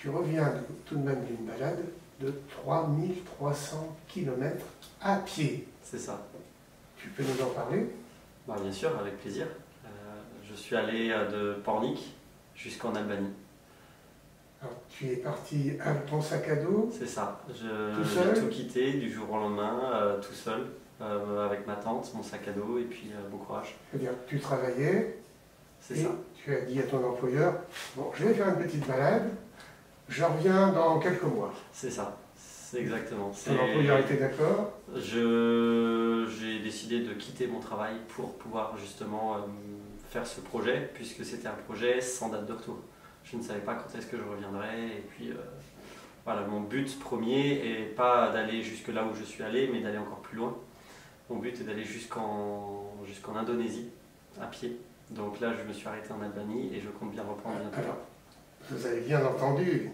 tu reviens tout de même d'une balade de 3300 km à pied. C'est ça. Tu peux nous en parler? Bah, bien sûr, avec plaisir. Je suis allé de Pornic jusqu'en Albanie. Alors, tu es parti avec ton sac à dos? C'est ça. Tout seul? J'ai tout quitté du jour au lendemain, tout seul, avec ma tante, mon sac à dos et puis bon courage. C'est-à-dire que tu travaillais C'est et ça. tu as dit à ton employeur, bon, je vais faire une petite balade, je reviens dans quelques mois. C'est ça. C'est exactement. Ton employeur était d'accord? J'ai décidé de quitter mon travail pour pouvoir justement faire ce projet, puisque c'était un projet sans date de retour. Je ne savais pas quand est-ce que je reviendrais, et puis voilà, mon but premier est pas d'aller jusque là où je suis allé, mais d'aller encore plus loin. Mon but est d'aller jusqu'en Indonésie, à pied. Donc là, je me suis arrêté en Albanie et je compte bien reprendre bientôt. Alors, vous avez bien entendu,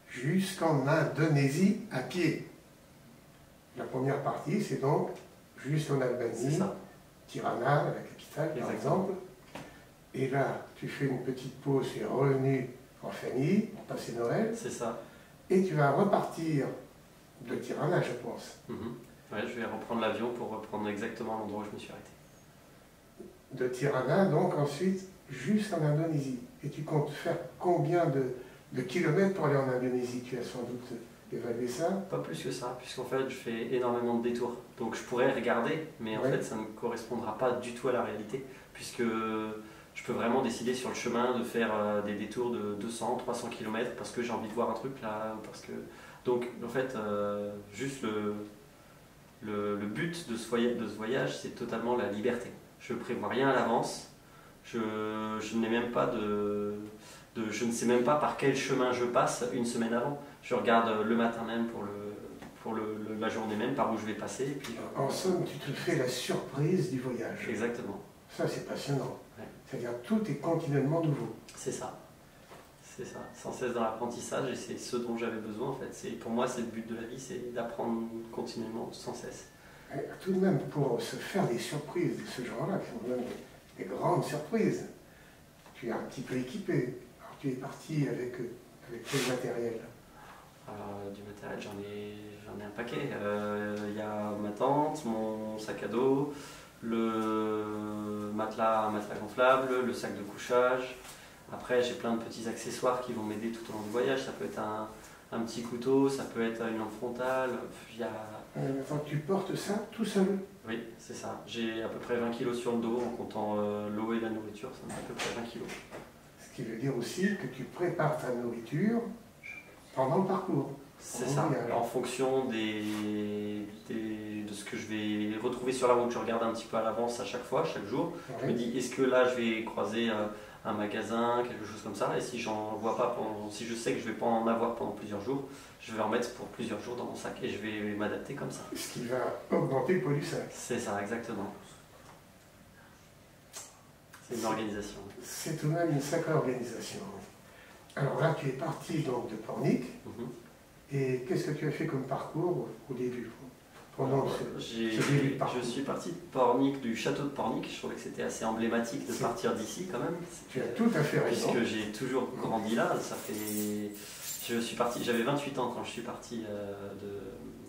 jusqu'en Indonésie à pied. La première partie, c'est donc jusqu'en C'est Albanie, ça. Tirana, la capitale par exemple. Et là, tu fais une petite pause, tu es revenu en famille pour passer Noël. C'est ça. Et tu vas repartir de Tirana, je pense. Ouais, je vais reprendre l'avion pour reprendre exactement l'endroit où je me suis arrêté. De Tirana, donc ensuite, jusqu'en Indonésie. Et tu comptes faire combien de kilomètres pour aller en Indonésie? Tu as sans doute évalué ça? Pas plus que ça, puisqu'en fait je fais énormément de détours. Donc je pourrais regarder, mais en fait ça ne correspondra pas du tout à la réalité, puisque je peux vraiment décider sur le chemin de faire des détours de 200, 300 km parce que j'ai envie de voir un truc là, ou parce que... Donc en fait, juste le but de ce voyage, c'est totalement la liberté. Je ne prévois rien à l'avance, je n'ai même pas je ne sais même pas par quel chemin je passe une semaine avant. Je regarde le matin même pour la journée même par où je vais passer. Et puis, en somme, tu te fais la surprise du voyage. Exactement. Ça, c'est passionnant. Ouais. C'est-à-dire tout est continuellement nouveau. C'est ça. C'est ça. Sans cesse dans l'apprentissage, et c'est ce dont j'avais besoin en fait. Pour moi, c'est le but de la vie, c'est d'apprendre continuellement, sans cesse. Et tout de même, pour se faire des surprises de ce genre-là, qui sont même des grandes surprises, tu es un petit peu équipé. Alors, tu es parti avec quel matériel? Du matériel, j'en ai un paquet. Il y a ma tente, mon sac à dos, le matelas gonflable, le sac de couchage. Après, j'ai plein de petits accessoires qui vont m'aider tout au long du voyage. Ça peut être un petit couteau, ça peut être une lampe frontale. Attends, tu portes ça tout seul? Oui, c'est ça. J'ai à peu près 20 kg sur le dos en comptant l'eau et la nourriture. Ça me fait à peu près 20 kg. Ce qui veut dire aussi que tu prépares ta nourriture pendant le parcours. C'est ça, en fonction de ce que je vais retrouver sur la route. Je regarde un petit peu à l'avance à chaque fois, chaque jour. Ouais. Je me dis, est-ce que là je vais croiser un magasin, quelque chose comme ça, et si j'en vois pas si je sais que je vais pas en avoir pendant plusieurs jours, je vais en mettre pour plusieurs jours dans mon sac et je vais m'adapter comme ça. Ce qui va augmenter le poids du sac. C'est ça, exactement. C'est une organisation. C'est tout de même une sacrée organisation. Alors là, tu es parti donc de Pornic. Et qu'est-ce que tu as fait comme parcours au début? Je suis parti de Pornic, du château de Pornic. Je trouvais que c'était assez emblématique de partir d'ici quand même. Tu as tout à fait raison. Puisque j'ai toujours grandi là. J'avais 28 ans quand je suis parti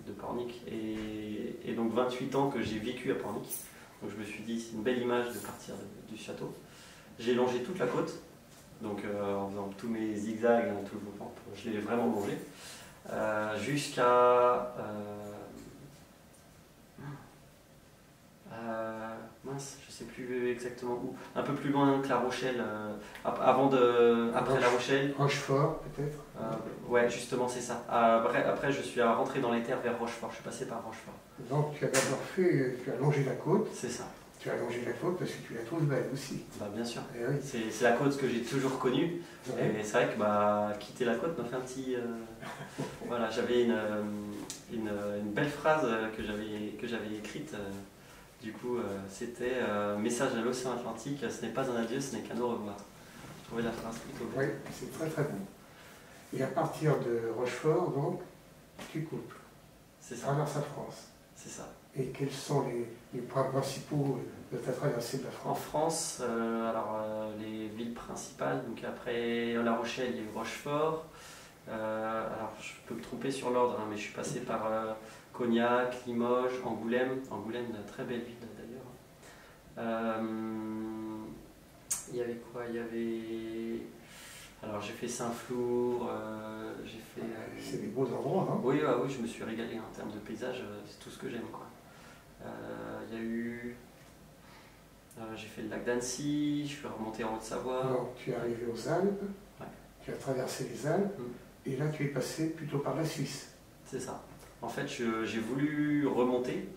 de Pornic. Et donc 28 ans que j'ai vécu à Pornic. Donc je me suis dit, c'est une belle image de partir du château. J'ai longé toute la côte. Donc en faisant tous mes zigzags, je l'ai vraiment longé. Jusqu'à mince, je sais plus exactement où, un peu plus loin que La Rochelle, après La Rochelle. Rochefort peut-être? Ouais, justement c'est ça. Après je suis rentré dans les terres vers Rochefort, je suis passé par Rochefort. Donc tu as d'abord tu as longé la côte. C'est ça. Tu as longé la côte parce que tu la trouves belle aussi. Bah, bien sûr. Et oui. C'est la côte que j'ai toujours connue. Ouais. Et c'est vrai que quitter la côte m'a fait un petit... voilà, j'avais une belle phrase que j'avais écrite. Du coup, c'était message à l'océan Atlantique, ce n'est pas un adieu, ce n'est qu'un au revoir. Je trouvais la phrase plutôt belle. Oui, c'est très très bon. Et à partir de Rochefort, donc, tu coupes. C'est ça. Traverse la France. C'est ça. Et quels sont les points principaux de ta traversée de la France? En France, les villes principales, donc après La Rochelle, il y a eu Rochefort, Alors, je peux me tromper sur l'ordre, hein, mais je suis passé par Cognac, Limoges, Angoulême. Angoulême, une très belle ville d'ailleurs. Il y avait quoi? Il y avait... Alors, j'ai fait Saint-Flour, j'ai fait... C'est des beaux endroits, hein? Oui, oui, je me suis régalé en termes de paysage, c'est tout ce que j'aime, quoi. Il y a eu... j'ai fait le lac d'Annecy, je suis remonté en Haute-Savoie. Alors, tu es arrivé aux Alpes, Ouais. tu as traversé les Alpes, et là tu es passé plutôt par la Suisse. C'est ça. En fait, j'ai voulu remonter.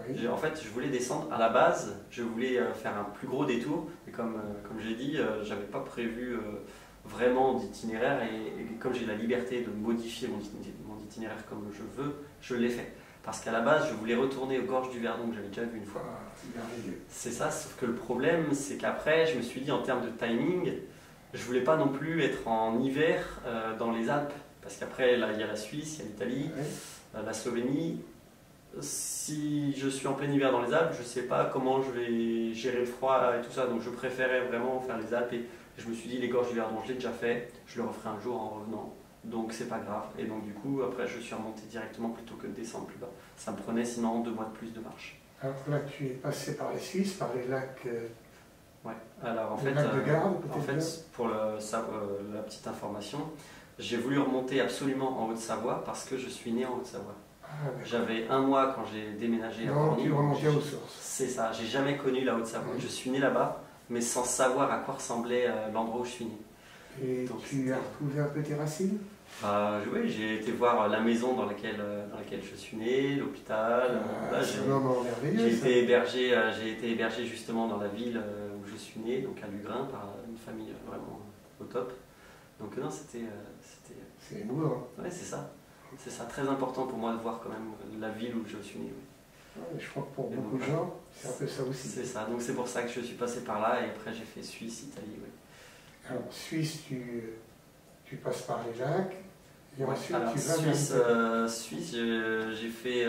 Oui. En fait, je voulais descendre. À la base, je voulais faire un plus gros détour. Et comme j'ai dit, j'avais pas prévu vraiment d'itinéraire. Et comme j'ai la liberté de modifier mon itinéraire comme je veux, je l'ai fait. Parce qu'à la base, je voulais retourner aux gorges du Verdon que j'avais déjà vu une fois. Ah, c'est merveilleux. C'est ça, sauf que le problème, c'est qu'après, je me suis dit en termes de timing, je voulais pas non plus être en hiver dans les Alpes. Parce qu'après, là, il y a la Suisse, il y a l'Italie, la Slovénie. Si je suis en plein hiver dans les Alpes, je ne sais pas comment je vais gérer le froid et tout ça, donc je préférais vraiment faire les Alpes et je me suis dit les gorges du Verdon, je l'ai déjà fait, je le referai un jour en revenant, donc c'est pas grave. Et donc du coup, après je suis remonté directement plutôt que de descendre plus bas. Ça me prenait sinon 2 mois de plus de marche. Alors là, tu es passé par la Suisse, par les lacs, Ouais. Alors en les lacs de Garde, peut-être. pour la petite information, j'ai voulu remonter absolument en Haute-Savoie parce que je suis né en Haute-Savoie. Ah, J'avais 1 mois quand j'ai déménagé à non, Orly. tu remontais aux sources. C'est ça, j'ai jamais connu la Haute-Savoie. Oui. Je suis né là-bas, mais sans savoir à quoi ressemblait l'endroit où je suis né. Et Donc, tu as retrouvé un peu tes racines? Oui, j'ai été voir la maison dans laquelle je suis né, l'hôpital. Là, C'est un moment merveilleux. j'ai Ça. j'ai été hébergé justement dans la ville où je suis né, donc à Lugrin, par une famille vraiment au top. Donc non, C'est émouvant. ouais, c'est ça. C'est ça, très important pour moi de voir quand même la ville où je suis né. Oui. Ouais, je crois que pour Et beaucoup de donc, gens, c'est un peu ça aussi. C'est ça, donc c'est pour ça que je suis passé par là et après j'ai fait Suisse, Italie. Oui. Alors, Suisse, tu passes par les lacs, et Ouais, ensuite alors, tu vas Suisse, j'ai fait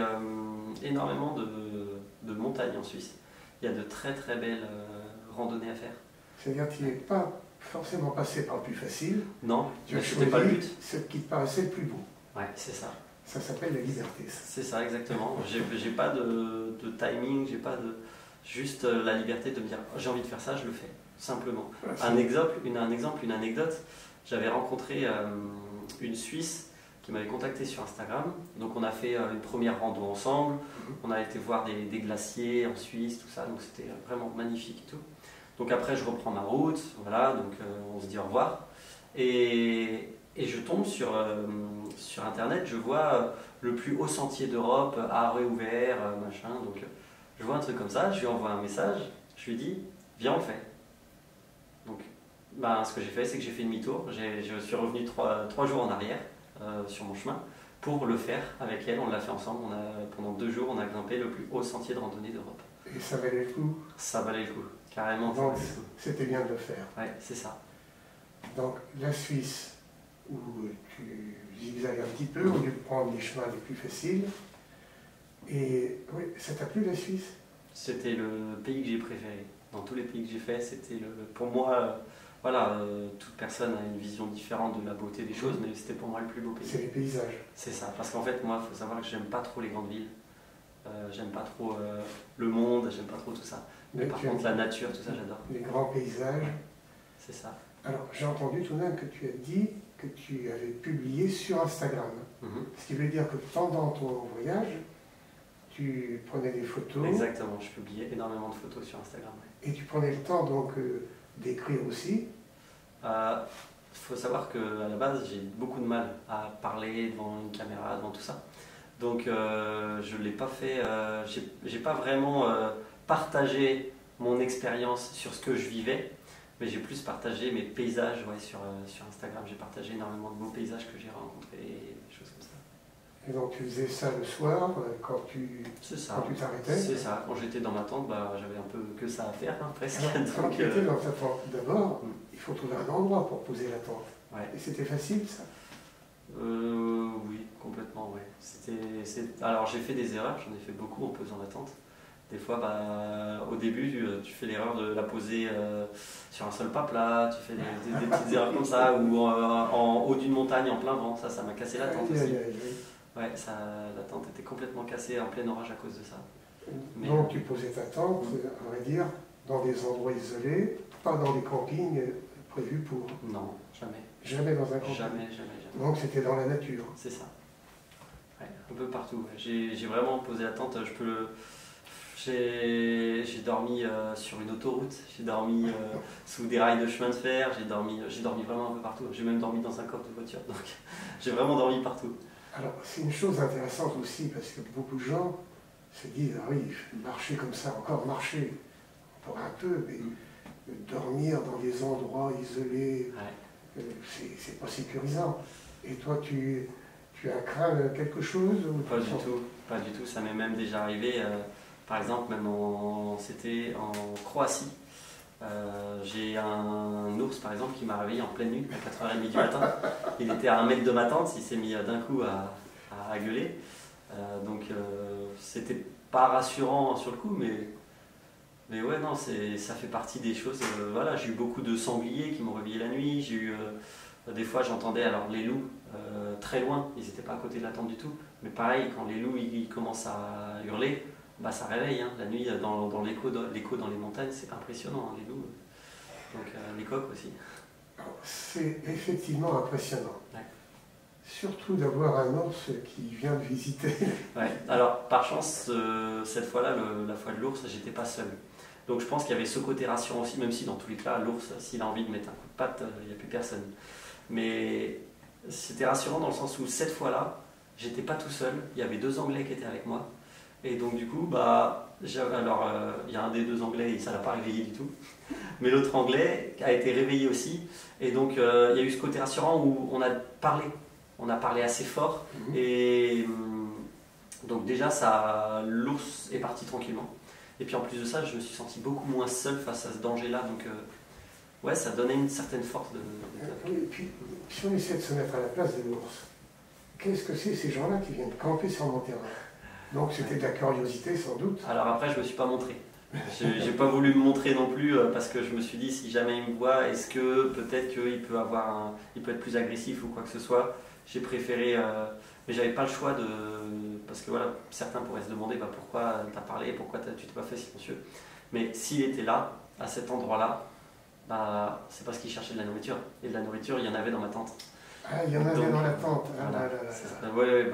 énormément de montagnes en Suisse. Il y a de très très belles randonnées à faire. C'est-à-dire que tu n'es pas forcément passé par le plus facile, Non, tu as c'était pas le choisi but. ce qui te paraissait le plus beau. Ouais, c'est ça. Ça s'appelle la liberté. Ça. C'est ça, exactement. J'ai pas de timing, j'ai pas de. Juste la liberté de me dire j'ai envie de faire ça, je le fais, simplement. Voilà, Un exemple, une anecdote. J'avais rencontré une Suisse qui m'avait contacté sur Instagram. Donc on a fait une première rando ensemble. On a été voir des glaciers en Suisse, tout ça. Donc c'était vraiment magnifique et tout. Donc après je reprends ma route, voilà. Donc on se dit au revoir. Et je tombe sur internet, je vois le plus haut sentier d'Europe à réouvert, machin. Donc je vois un truc comme ça, je lui envoie un message, je lui dis viens on le fait. Donc ce que j'ai fait, c'est que j'ai fait demi-tour, je suis revenu 3 jours en arrière sur mon chemin pour le faire avec elle, on l'a fait ensemble, pendant 2 jours on a grimpé le plus haut sentier de randonnée d'Europe. Et ça valait le coup. Ça valait le coup, carrément. Donc c'était bien de le faire. Ouais, c'est ça. Donc la Suisse, où tu zigzagues un petit peu, au lieu de prendre les chemins les plus faciles. Et oui, ça t'a plu la Suisse? C'était le pays que j'ai préféré. Dans tous les pays que j'ai fait, c'était pour moi, voilà, toute personne a une vision différente de la beauté des choses, mais c'était pour moi le plus beau pays. C'est les paysages. C'est ça, parce qu'en fait, moi, il faut savoir que j'aime pas trop les grandes villes. J'aime pas trop le monde, j'aime pas trop tout ça. Mais par contre, la nature, tout ça, j'adore. Les grands paysages. C'est ça. Alors, j'ai entendu tout de même que tu as dit que tu avais publié sur Instagram. Ce qui veut dire que pendant ton voyage, tu prenais des photos. Exactement, je publiais énormément de photos sur Instagram. Ouais. Et tu prenais le temps donc d'écrire aussi. Il faut savoir qu'à la base, j'ai beaucoup de mal à parler devant une caméra, devant tout ça. Donc je ne l'ai pas fait, j'ai pas vraiment partagé mon expérience sur ce que je vivais, mais j'ai plus partagé mes paysages sur Instagram. J'ai partagé énormément de beaux paysages que j'ai rencontrés, des choses comme ça. Et donc tu faisais ça le soir quand tu t'arrêtais. C'est ça, quand j'étais dans ma tente, j'avais un peu que ça à faire, hein, presque. Alors, quand tu étais dans ta tente, d'abord, il faut trouver un endroit pour poser la tente. Ouais. Et c'était facile ça? Oui, complètement, ouais. Alors j'ai fait des erreurs, j'en ai fait beaucoup en pesant la tente. Des fois, au début, tu fais l'erreur de la poser sur un sol pas plat, tu fais des petites erreurs comme ça, ou en haut d'une montagne en plein vent. Ça m'a cassé la tente aussi. Ouais, la tente était complètement cassée en plein orage à cause de ça. Donc tu posais ta tente, on va dire, dans des endroits isolés, pas dans des campings prévus pour... Non, jamais. Jamais dans un camping? Jamais. Donc c'était dans la nature? C'est ça. Ouais, un peu partout. J'ai vraiment posé la tente. J'ai dormi sur une autoroute, j'ai dormi sous des rails de chemin de fer, j'ai dormi vraiment un peu partout. J'ai même dormi dans un coffre de voiture, donc j'ai vraiment dormi partout. Alors c'est une chose intéressante aussi, parce que beaucoup de gens se disent, ah oui, marcher comme ça, encore marcher, on pourrait un peu, mais dormir dans des endroits isolés, ouais, c'est pas sécurisant. Et toi, tu as craint quelque chose ou Pas du tout, ça m'est même déjà arrivé. Par exemple, même c'était en Croatie. J'ai un ours, par exemple, qui m'a réveillé en pleine nuit, à 4h30 du matin. Il était à 1 mètre de ma tente, il s'est mis d'un coup à gueuler. Donc, c'était pas rassurant sur le coup, mais ouais, non, ça fait partie des choses. Voilà, j'ai eu beaucoup de sangliers qui m'ont réveillé la nuit. J'ai eu, des fois, j'entendais alors les loups très loin, ils n'étaient pas à côté de la tente du tout. Mais pareil, quand les loups ils commencent à hurler, ça réveille, hein. La nuit dans l'écho dans les montagnes, c'est impressionnant, hein, les loups. Donc les coqs aussi. C'est effectivement impressionnant. Ouais. Surtout d'avoir un ours qui vient de visiter. Ouais. Alors par chance, cette fois-là, la fois de l'ours, j'étais pas seul. Donc je pense qu'il y avait ce côté rassurant aussi, même si dans tous les cas, l'ours, s'il a envie de mettre un coup de patte, il n'y a plus personne. Mais c'était rassurant dans le sens où cette fois-là, j'étais pas tout seul, il y avait 2 Anglais qui étaient avec moi. Et donc du coup, il y a un des 2 Anglais et ça l'a pas réveillé du tout. Mais l'autre Anglais a été réveillé aussi. Et donc il y a eu ce côté rassurant où on a parlé assez fort. Et donc déjà, l'ours est parti tranquillement. Et puis en plus de ça, je me suis senti beaucoup moins seul face à ce danger-là. Donc ouais, ça donnait une certaine force de... Et puis, si on essaie de se mettre à la place de l'ours, qu'est-ce que c'est ces gens-là qui viennent camper sur mon terrain? Donc c'était de la curiosité sans doute. Alors après, je ne me suis pas montré. J'ai pas voulu me montrer non plus parce que je me suis dit, si jamais il me voit, est-ce que peut-être qu'il peut être plus agressif ou quoi que ce soit. J'ai préféré, mais j'avais pas le choix parce que voilà, certains pourraient se demander pourquoi tu as parlé, pourquoi tu t'es pas fait silencieux. Mais s'il était là, à cet endroit-là, c'est parce qu'il cherchait de la nourriture. Et de la nourriture, il y en avait dans ma tente. Ah, il y en avait dans la tente. Ouais.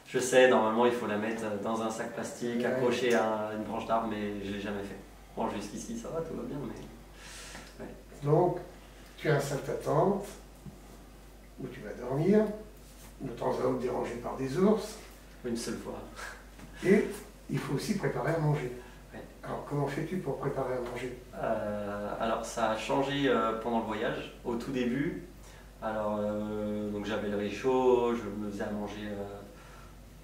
Je sais, normalement il faut la mettre dans un sac plastique, accroché à une branche d'arbre, mais je ne l'ai jamais fait. Bon, jusqu'ici ça va, tout va bien, mais... Ouais. Donc, tu installes ta tente, où tu vas dormir, de temps à autre dérangé par des ours. Une seule fois. Et il faut aussi préparer à manger. Ouais. Alors, comment fais-tu pour préparer à manger? Alors, ça a changé pendant le voyage. Au tout début, donc j'avais le réchaud, je me faisais à manger...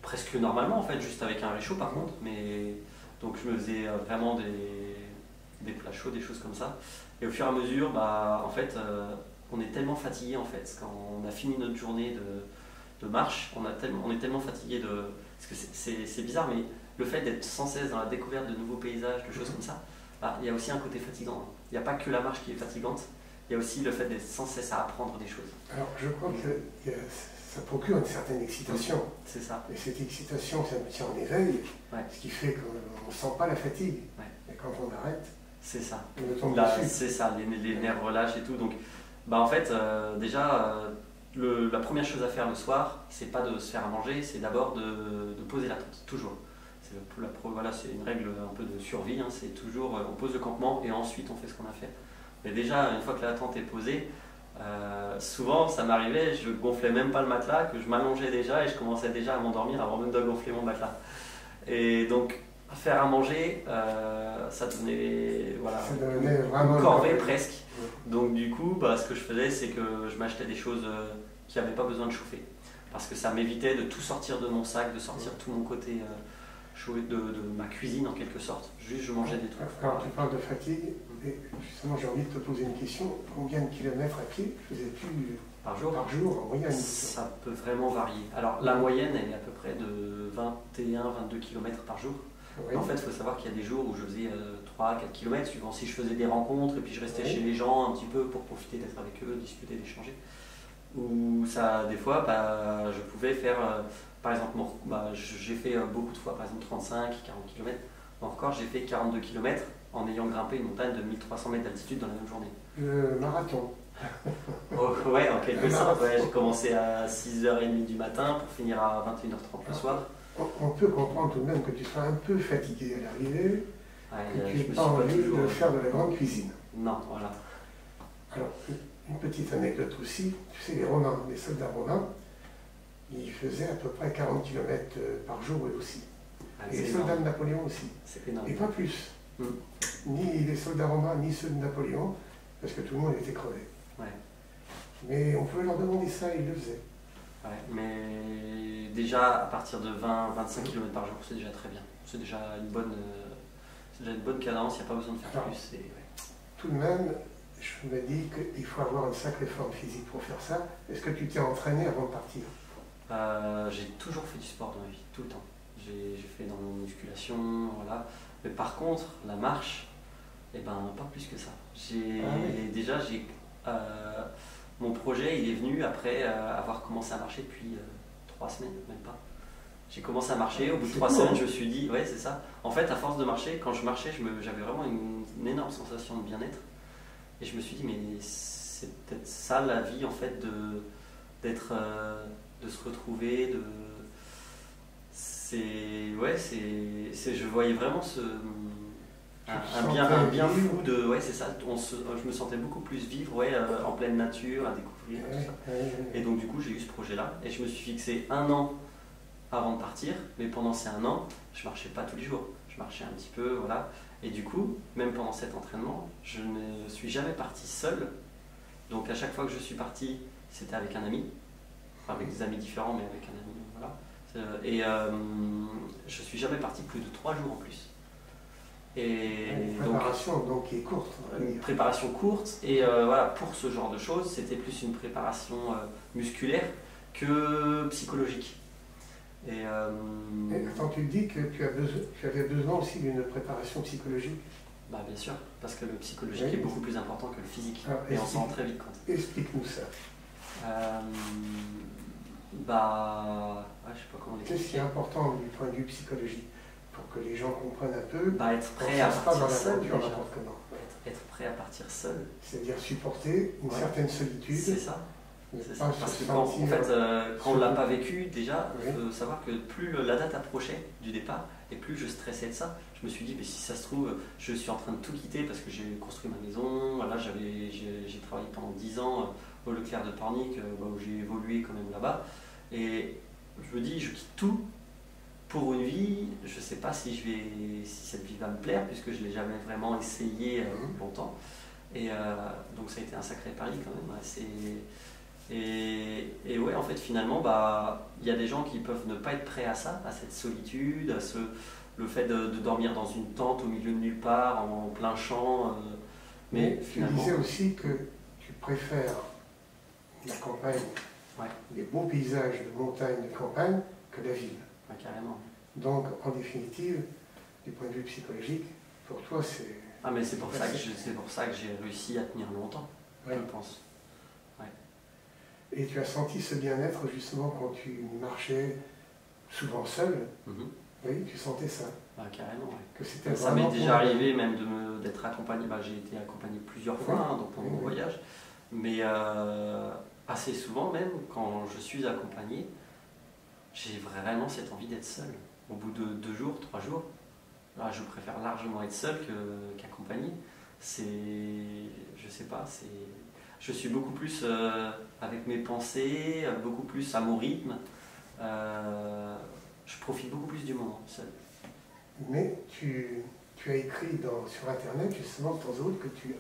presque normalement en fait, juste avec un réchaud par contre, mais donc je me faisais vraiment des plats chauds, des choses comme ça. Et au fur et à mesure, en fait, on est tellement fatigué en fait, quand on a fini notre journée de marche, on est tellement fatigué parce que c'est bizarre, mais le fait d'être sans cesse dans la découverte de nouveaux paysages, de choses comme ça, il y a aussi un côté fatigant. Il n'y a pas que la marche qui est fatigante, il y a aussi le fait d'être sans cesse à apprendre des choses. Alors je crois que ça procure une certaine excitation. C'est ça. Et cette excitation, ça nous tient en éveil, ce qui fait qu'on ne sent pas la fatigue. Et quand on arrête, c'est ça. On tombe dessus. C'est ça, les nerfs relâchent et tout. Donc, en fait, déjà, la première chose à faire le soir, c'est pas de se faire à manger, c'est d'abord de poser la tente, toujours. C'est une règle un peu de survie, hein, c'est toujours, on pose le campement et ensuite on fait ce qu'on a à faire. Mais déjà, une fois que la tente est posée, souvent ça m'arrivait, je gonflais même pas le matelas, que je m'allongeais déjà et je commençais déjà à m'endormir avant même de gonfler mon matelas. Et donc faire à manger, ça devenait vraiment une corvée presque. Donc du coup, ce que je faisais, c'est que je m'achetais des choses qui n'avaient pas besoin de chauffer. Parce que ça m'évitait de tout sortir de mon sac, de sortir tout mon côté de ma cuisine en quelque sorte. Juste je mangeais des trucs. Alors tu parles de fatigue, et justement j'ai envie de te poser une question. Combien de kilomètres à pied faisais-tu par jour en moyenne? Ça peut vraiment varier. Alors la moyenne elle est à peu près de 21-22 km par jour. En fait, il faut savoir qu'il y a des jours où je faisais 3-4 km, suivant si je faisais des rencontres et puis je restais chez les gens un petit peu pour profiter d'être avec eux, discuter, d'échanger. Ou ça, des fois, je pouvais faire, par exemple, j'ai fait beaucoup de fois, par exemple 35-40 km. En record, j'ai fait 42 km en ayant grimpé une montagne de 1300 mètres d'altitude dans la même journée. Le marathon. Oh, ouais, en quelque sorte, ouais, j'ai commencé à 6h30 du matin pour finir à 21h30 le soir. On peut comprendre tout de même que tu seras un peu fatigué à l'arrivée, que tu n'aies pas envie de faire de la grande cuisine. Non, voilà. Alors, une petite anecdote aussi, tu sais, les Romains, les soldats romains, ils faisaient à peu près 40 km par jour eux aussi. Et les soldats de Napoléon aussi. C'est énorme. Et pas plus. Ni les soldats romains, ni ceux de Napoléon, parce que tout le monde était crevé. Ouais. Mais on pouvait leur demander ça, ils le faisaient. Ouais, mais déjà à partir de 20-25 km par jour, c'est déjà très bien. C'est déjà une bonne cadence, il n'y a pas besoin de faire plus. Ouais. Tout de même, je me dis qu'il faut avoir une sacrée forme physique pour faire ça. Est-ce que tu t'es entraîné avant de partir? J'ai toujours fait du sport dans ma vie, tout le temps. J'ai fait dans la musculation, voilà. Mais par contre, la marche, eh ben, pas plus que ça. Déjà, mon projet, il est venu après avoir commencé à marcher depuis 3 semaines, même pas. J'ai commencé à marcher, au bout de 3 semaines, je me suis dit, ouais, c'est ça. En fait, à force de marcher, quand je marchais, j'avais vraiment une énorme sensation de bien-être. Et je me suis dit, mais c'est peut-être ça la vie, en fait, de se retrouver, je voyais vraiment un bien fou de, ouais, c'est ça, je me sentais beaucoup plus vivre, ouais, en pleine nature, à découvrir, tout ça. Et donc du coup j'ai eu ce projet-là et je me suis fixé 1 an avant de partir, mais pendant ces 1 an, je marchais pas tous les jours, je marchais un petit peu, voilà. Et du coup, même pendant cet entraînement, je ne suis jamais parti seul. Donc à chaque fois que je suis parti, c'était avec un ami, enfin, avec des amis différents, mais avec un ami, voilà. Et je suis jamais parti plus de 3 jours en plus. Et une préparation donc qui est courte. Une préparation courte et voilà, pour ce genre de choses, c'était plus une préparation musculaire que psychologique. Et quand tu dis que tu avais besoin aussi d'une préparation psychologique. Bien sûr, parce que le psychologique est beaucoup plus important que le physique. Et on s'en rend très vite compte. Explique-nous ça. Je sais pas comment l'expliquer. Qu'est-ce qui est important du point de vue psychologique pour que les gens comprennent un peu? Être prêt à partir seul. Être prêt à partir seul. C'est-à-dire supporter une certaine solitude. C'est ça. Parce que quand on ne l'a pas vécu, déjà, il faut savoir que plus la date approchait du départ et plus je stressais de ça, je me suis dit, mais si ça se trouve, je suis en train de tout quitter parce que j'ai construit ma maison, voilà, j'ai travaillé pendant 10 ans au Leclerc de Pornic, où j'ai évolué quand même là-bas. Et je me dis, je quitte tout pour une vie, je ne sais pas si cette vie va me plaire puisque je ne l'ai jamais vraiment essayé longtemps. Et donc ça a été un sacré pari quand même. Et ouais, en fait, finalement, il y a des gens qui peuvent ne pas être prêts à ça, à cette solitude, le fait de dormir dans une tente au milieu de nulle part, en plein champ. Mais finalement, tu disais aussi que tu préfères la campagne, les beaux paysages de montagne, de campagne, que la ville. Carrément. Donc, en définitive, du point de vue psychologique, pour toi, c'est... Mais c'est pour ça que j'ai réussi à tenir longtemps, je pense. Et tu as senti ce bien-être justement quand tu marchais souvent seul. Oui, tu sentais ça. Carrément, oui. Que c'était ça m'est déjà arrivé même d'être accompagné. J'ai été accompagné plusieurs fois donc pendant mon voyage. Mais assez souvent même, quand je suis accompagné, j'ai vraiment cette envie d'être seul. Au bout de 2 jours, 3 jours, là, je préfère largement être seul qu'accompagné. Je sais pas, je suis beaucoup plus avec mes pensées, beaucoup plus à mon rythme. Je profite beaucoup plus du moment seul. Mais tu as écrit sur Internet justement de temps en autre que tu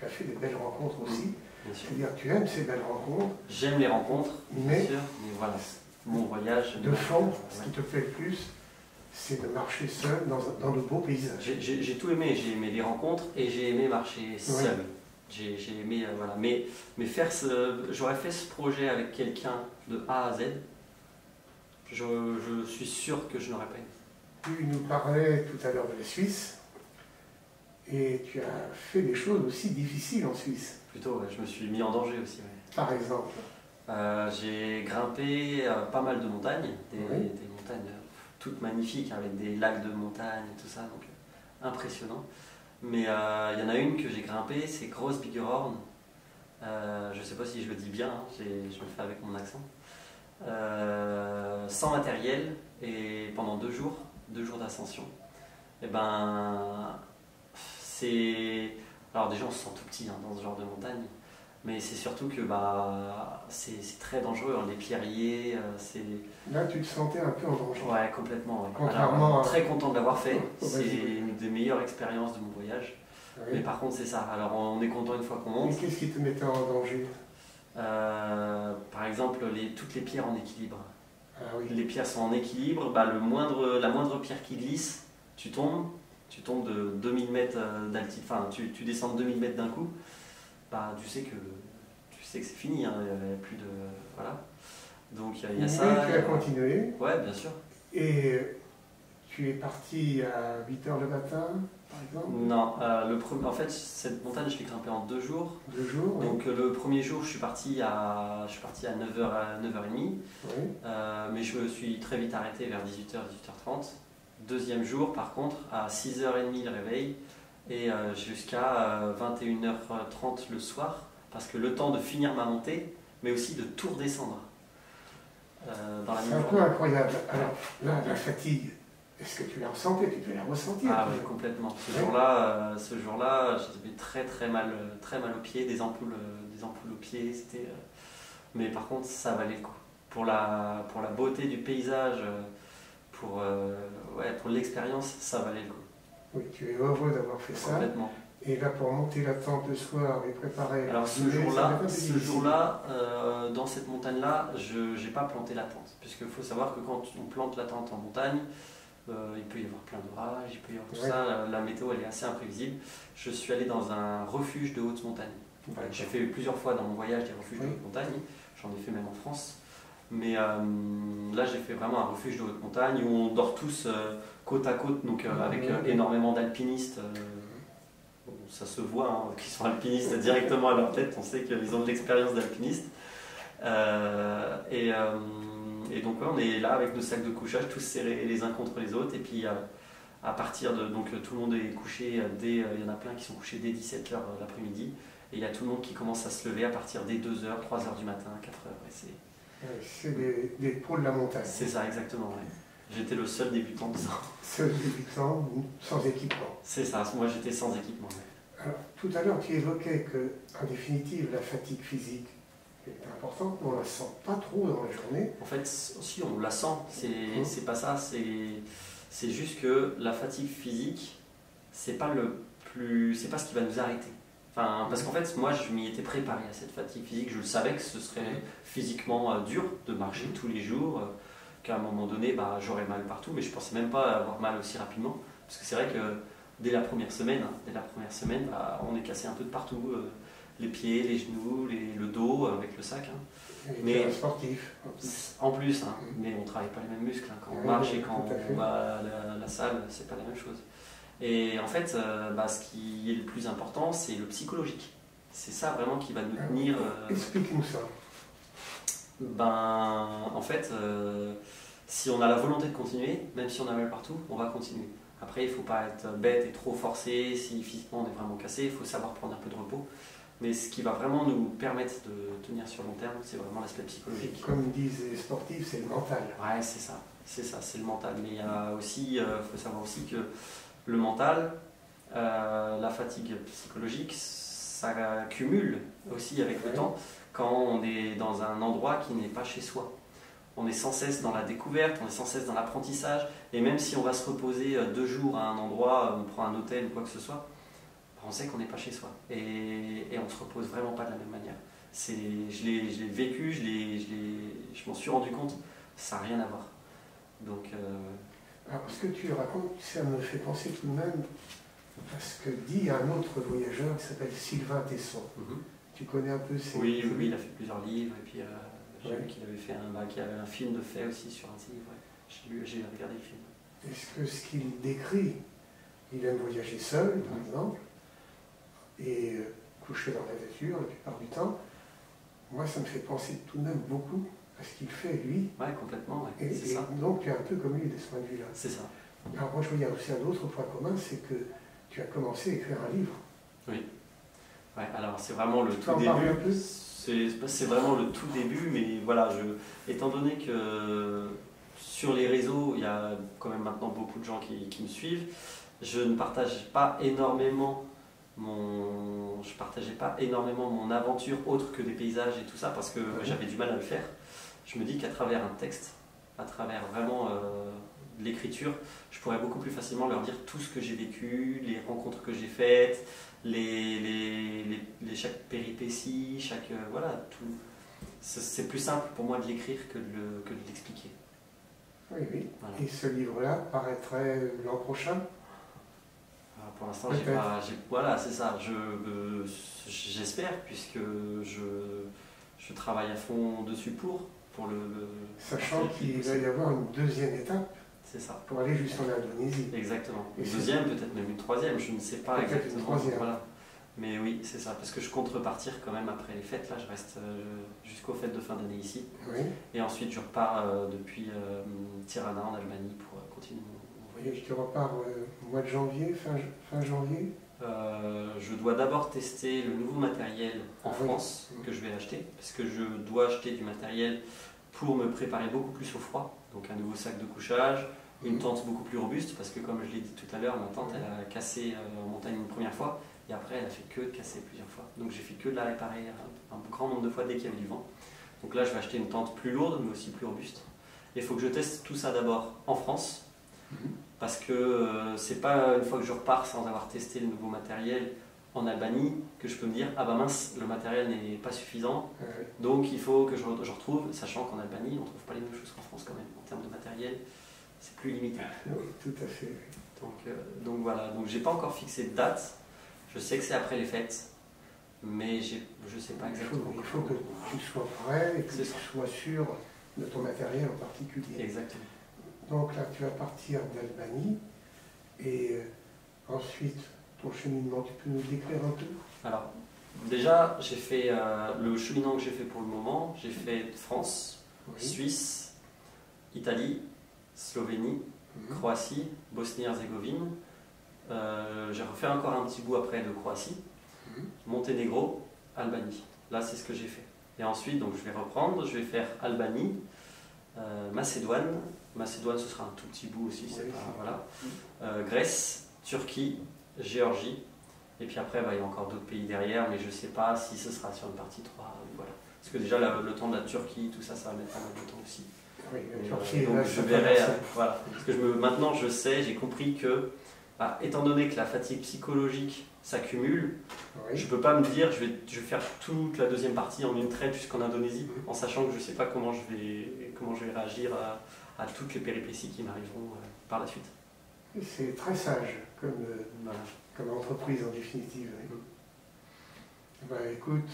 as fait des belles rencontres aussi. C'est-à-dire que tu aimes ces belles rencontres. J'aime les rencontres, bien sûr, mais voilà, mon voyage... De fond, ce qui te plaît le plus, c'est de marcher seul dans de beaux paysages. J'ai tout aimé, j'ai aimé les rencontres et j'ai aimé marcher seul. J'ai aimé, voilà. Mais j'aurais fait ce projet avec quelqu'un de A à Z, je suis sûr que je n'aurais pas aimé. Tu nous parlais tout à l'heure de la Suisse, et tu as fait des choses aussi difficiles en Suisse. Plutôt, ouais, je me suis mis en danger aussi. Ouais. Par exemple. J'ai grimpé pas mal de montagnes, des montagnes toutes magnifiques avec des lacs de montagne et tout ça, donc impressionnant. Mais il y en a une que j'ai grimpée, c'est Großbiggerhorn. Je ne sais pas si je le dis bien, hein, je le fais avec mon accent. Sans matériel et pendant 2 jours d'ascension. Et ben, c'est. Alors déjà on se sent tout petit hein, dans ce genre de montagne. Mais c'est surtout que c'est très dangereux, hein, les pierriers, c'est... Là, tu te sentais un peu en danger. Ouais, complètement. Ouais. Contrairement Alors, à... très content de l'avoir fait, c'est une des meilleures expériences de mon voyage. Oui. Mais par contre, c'est ça. Alors, on est content une fois qu'on monte. Mais qu'est-ce qui te mettait en danger? Par exemple, toutes les pierres en équilibre. Ah, oui. Les pierres sont en équilibre, la moindre pierre qui glisse, tu tombes de 2000 mètres d'altitude, enfin, tu descends de 2000 mètres d'un coup. Tu sais que c'est fini, hein, il n'y a plus de... Voilà. Donc il y a ça. Mais tu as continué. Ouais, bien sûr. Et tu es parti à 8h le matin, par exemple? Non, en fait, cette montagne, je l'ai grimpée en 2 jours. 2 jours, oui. Donc le premier jour, je suis parti à 9h30. Oui. Mais je me suis très vite arrêté vers 18h, 18h30. Deuxième jour, par contre, à 6h30 le réveil. Et jusqu'à 21h30 le soir, parce que le temps de finir ma montée, mais aussi de tout redescendre. C'est un peu incroyable. Alors là, la fatigue, est-ce que tu la ressentais? Tu peux la ressentir? Ah oui, complètement. Ce jour-là, j'avais très mal aux pieds, des ampoules aux pieds. Mais par contre, ça valait le coup. Pour la beauté du paysage, pour l'expérience, ça valait le coup. Oui, tu es heureux d'avoir fait ça. Complètement. Et là, pour monter la tente le soir et préparer... Alors ce jour-là, dans cette montagne-là, je n'ai pas planté la tente. Puisqu'il faut savoir que quand on plante la tente en montagne, il peut y avoir plein d'orages, il peut y avoir tout ça, la météo elle est assez imprévisible. Je suis allé dans un refuge de haute montagne. Voilà, j'ai fait plusieurs fois dans mon voyage des refuges de haute montagne, j'en ai fait même en France. Mais là, j'ai fait vraiment un refuge de haute montagne où on dort tous côte à côte, donc avec énormément d'alpinistes. Ça se voit, hein, qu'ils sont alpinistes directement à leur tête, on sait qu'ils ont de l'expérience d'alpiniste. Et donc on est là avec nos sacs de couchage, tous serrés les uns contre les autres. Et puis à partir de... Donc tout le monde est couché, il y en a plein qui sont couchés dès 17h l'après-midi. Et il y a tout le monde qui commence à se lever à partir dès 2h, 3h du matin, 4h. C'est des pros de la montagne. C'est ça, exactement. Ouais. J'étais le seul débutant de ça. Seul débutant, sans équipement. C'est ça, moi j'étais sans équipement. Ouais. Alors, tout à l'heure, tu évoquais que, en définitive, la fatigue physique est importante, mais on ne la sent pas trop dans la journée. En fait, si on la sent, c'est pas ça, c'est juste que la fatigue physique, c'est pas ce qui va nous arrêter. Enfin, parce qu'en fait, moi, je m'y étais préparé à cette fatigue physique. Je le savais que ce serait physiquement dur de marcher tous les jours, qu'à un moment donné, j'aurais mal partout, mais je pensais même pas avoir mal aussi rapidement. Parce que c'est vrai que dès la première semaine, on est cassé un peu de partout. Les pieds, les genoux, le dos avec le sac. Mais sportif. En plus, mais on ne travaille pas les mêmes muscles. Quand on marche et quand on va à la salle, c'est pas la même chose. Et en fait, ce qui est le plus important, c'est le psychologique. C'est ça vraiment qui va nous tenir. Explique-nous ça. En fait, si on a la volonté de continuer, même si on a mal partout, on va continuer. Après, il ne faut pas être bête et trop forcé. Si physiquement on est vraiment cassé, il faut savoir prendre un peu de repos. Mais ce qui va vraiment nous permettre de tenir sur long terme, c'est vraiment l'aspect psychologique. Comme disent les sportifs, c'est le mental. Ouais, c'est ça, c'est le mental. Mais il y a aussi, faut savoir aussi que le mental, la fatigue psychologique, ça cumule aussi avec le temps quand on est dans un endroit qui n'est pas chez soi. On est sans cesse dans la découverte, on est sans cesse dans l'apprentissage, et même si on va se reposer 2 jours à un endroit, on prend un hôtel ou quoi que ce soit, on sait qu'on n'est pas chez soi, et on ne se repose vraiment pas de la même manière. Je l'ai vécu, je m'en suis rendu compte, ça n'a rien à voir. Donc, alors, ce que tu racontes, ça me fait penser tout de même à ce que dit un autre voyageur qui s'appelle Sylvain Tesson. Tu connais un peu ses... Oui, il a fait plusieurs livres, et puis j'ai vu qu'il avait fait qu'il y avait un film de fait aussi sur un livre. J'ai regardé le film. Est-ce que ce qu'il décrit, il aime voyager seul, par exemple, et coucher dans la nature la plupart du temps. Moi, ça me fait penser tout de même beaucoup à ce qu'il fait, lui. Oui, complètement, ouais. Et Ça. donc, tu es un peu comme lui de ce point de vue-là. C'est ça. Alors, moi, je vois, il y a aussi un autre point commun, c'est que tu as commencé à écrire un livre. Oui. Ouais, alors, c'est vraiment le Tu tout peux en parler un début. peu ? C'est vraiment le tout début, mais voilà, étant donné que sur les réseaux, il y a quand même maintenant beaucoup de gens qui me suivent, je ne partage pas énormément je partageais pas énormément mon aventure autre que des paysages et tout ça parce que j'avais du mal à le faire. Je me dis qu'à travers un texte, à travers vraiment de l'écriture, je pourrais beaucoup plus facilement leur dire tout ce que j'ai vécu, les rencontres que j'ai faites, chaque péripétie, voilà, tout. C'est plus simple pour moi de l'écrire que de l'expliquer. Oui, oui. Voilà. Et ce livre-là paraîtrait l'an prochain ? Pour l'instant, voilà, c'est ça. J'espère, puisque je travaille à fond dessus pour Sachant qu'il va y avoir une deuxième étape. C'est ça. Pour aller jusqu'en Indonésie. Exactement. Une deuxième, peut-être même une troisième, je ne sais pas exactement. Une troisième. Voilà. Mais oui, c'est ça, parce que je compte repartir quand même après les fêtes. Là, je reste jusqu'aux fêtes de fin d'année ici. Oui. Et ensuite, je repars depuis Tirana en Albanie pour continuer mon voyage. Et tu repars au mois de janvier, fin janvier ? Je dois d'abord tester le nouveau matériel en France que je vais acheter, parce que je dois acheter du matériel pour me préparer beaucoup plus au froid. Donc un nouveau sac de couchage, une tente beaucoup plus robuste, parce que comme je l'ai dit tout à l'heure, ma tente elle a cassé en montagne une première fois, et après elle a fait que de casser plusieurs fois. Donc j'ai fait que de la réparer un grand nombre de fois dès qu'il y avait du vent. Donc là je vais acheter une tente plus lourde, mais aussi plus robuste. Et il faut que je teste tout ça d'abord en France, parce que c'est pas une fois que je repars sans avoir testé le nouveau matériel en Albanie que je peux me dire ah bah mince, le matériel n'est pas suffisant, donc il faut que je retrouve, sachant qu'en Albanie on ne trouve pas les mêmes choses qu'en France quand même en termes de matériel, c'est plus limité. Oui, tout à fait. Donc voilà, donc j'ai pas encore fixé de date, je sais que c'est après les fêtes, mais je sais pas exactement. Il faut que tu sois prêt et que tu sois sûr de ton matériel en particulier. Exactement. Donc là, tu vas partir d'Albanie et ensuite, ton cheminement, tu peux nous décrire un peu ? Alors, déjà, j'ai fait le cheminement que j'ai fait pour le moment, j'ai fait France, Suisse, Italie, Slovénie, Croatie, Bosnie-Herzégovine. J'ai refait encore un petit bout après de Croatie, Monténégro, Albanie. Là, c'est ce que j'ai fait. Et ensuite, donc, je vais reprendre, je vais faire Albanie, Macédoine. Macédoine, ce sera un tout petit bout aussi, c'est pas, voilà. Grèce, Turquie, Géorgie, et puis après il y a encore d'autres pays derrière, mais je ne sais pas si ce sera sur une partie 3, voilà. Parce que déjà le temps de la Turquie, tout ça, ça va mettre pas mal de temps aussi. Oui, la Turquie, donc je verrai, voilà. Parce que maintenant je sais, j'ai compris que, étant donné que la fatigue psychologique s'accumule, je ne peux pas me dire je vais faire toute la deuxième partie en une traite jusqu'en Indonésie, en sachant que je ne sais pas comment je vais réagir à toutes les péripéties qui m'arriveront par la suite. C'est très sage comme entreprise en définitive. Écoute,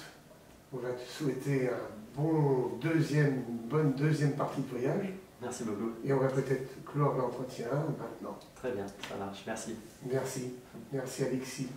on va te souhaiter une bonne deuxième partie de voyage. Merci beaucoup. Et on va peut-être clore l'entretien maintenant. Très bien, ça marche. Merci. Merci. Merci Alexis.